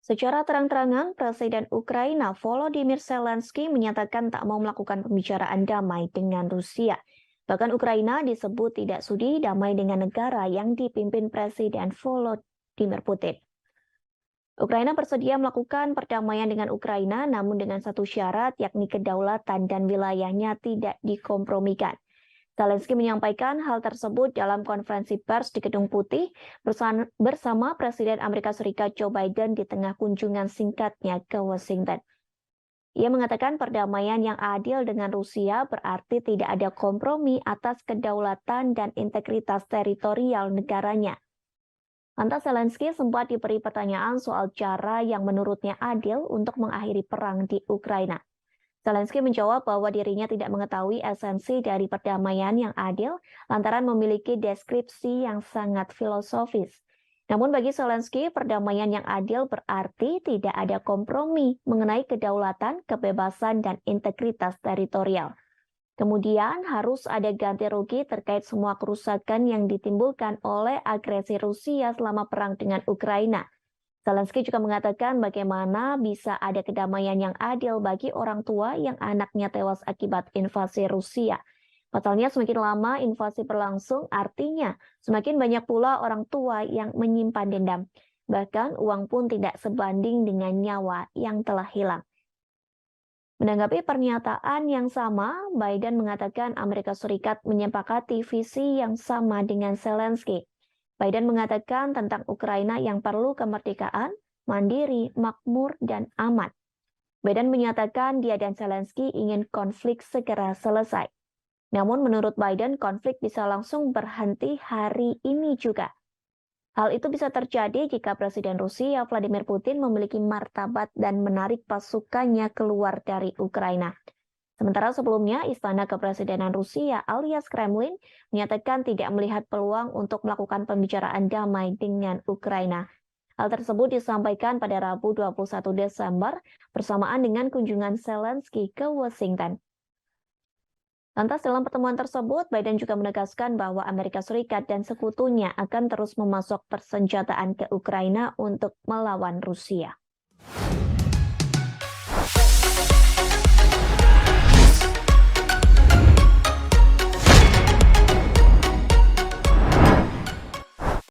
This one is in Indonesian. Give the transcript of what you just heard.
Secara terang-terangan, Presiden Ukraina Volodymyr Zelensky menyatakan tak mau melakukan pembicaraan damai dengan Rusia. Bahkan Ukraina disebut tidak sudi damai dengan negara yang dipimpin Presiden Volodymyr Putin. Ukraina bersedia melakukan perdamaian dengan Ukraina, namun dengan satu syarat, yakni kedaulatan dan wilayahnya tidak dikompromikan. Zelensky menyampaikan hal tersebut dalam konferensi pers di Gedung Putih bersama Presiden Amerika Serikat Joe Biden di tengah kunjungan singkatnya ke Washington. Ia mengatakan perdamaian yang adil dengan Rusia berarti tidak ada kompromi atas kedaulatan dan integritas teritorial negaranya. Lantas Zelensky sempat diberi pertanyaan soal cara yang menurutnya adil untuk mengakhiri perang di Ukraina. Zelensky menjawab bahwa dirinya tidak mengetahui esensi dari perdamaian yang adil lantaran memiliki deskripsi yang sangat filosofis. Namun bagi Zelensky, perdamaian yang adil berarti tidak ada kompromi mengenai kedaulatan, kebebasan, dan integritas teritorial. Kemudian harus ada ganti rugi terkait semua kerusakan yang ditimbulkan oleh agresi Rusia selama perang dengan Ukraina. Zelensky juga mengatakan bagaimana bisa ada kedamaian yang adil bagi orang tua yang anaknya tewas akibat invasi Rusia. Pasalnya semakin lama invasi berlangsung, artinya semakin banyak pula orang tua yang menyimpan dendam. Bahkan uang pun tidak sebanding dengan nyawa yang telah hilang. Menanggapi pernyataan yang sama, Biden mengatakan Amerika Serikat menyepakati visi yang sama dengan Zelensky. Biden mengatakan tentang Ukraina yang perlu kemerdekaan, mandiri, makmur, dan aman. Biden menyatakan dia dan Zelensky ingin konflik segera selesai. Namun menurut Biden, konflik bisa langsung berhenti hari ini juga. Hal itu bisa terjadi jika Presiden Rusia Vladimir Putin memiliki martabat dan menarik pasukannya keluar dari Ukraina. Sementara sebelumnya, Istana Kepresidenan Rusia alias Kremlin menyatakan tidak melihat peluang untuk melakukan pembicaraan damai dengan Ukraina. Hal tersebut disampaikan pada Rabu 21 Desember bersamaan dengan kunjungan Zelensky ke Washington. Lantas dalam pertemuan tersebut, Biden juga menegaskan bahwa Amerika Serikat dan sekutunya akan terus memasok persenjataan ke Ukraina untuk melawan Rusia.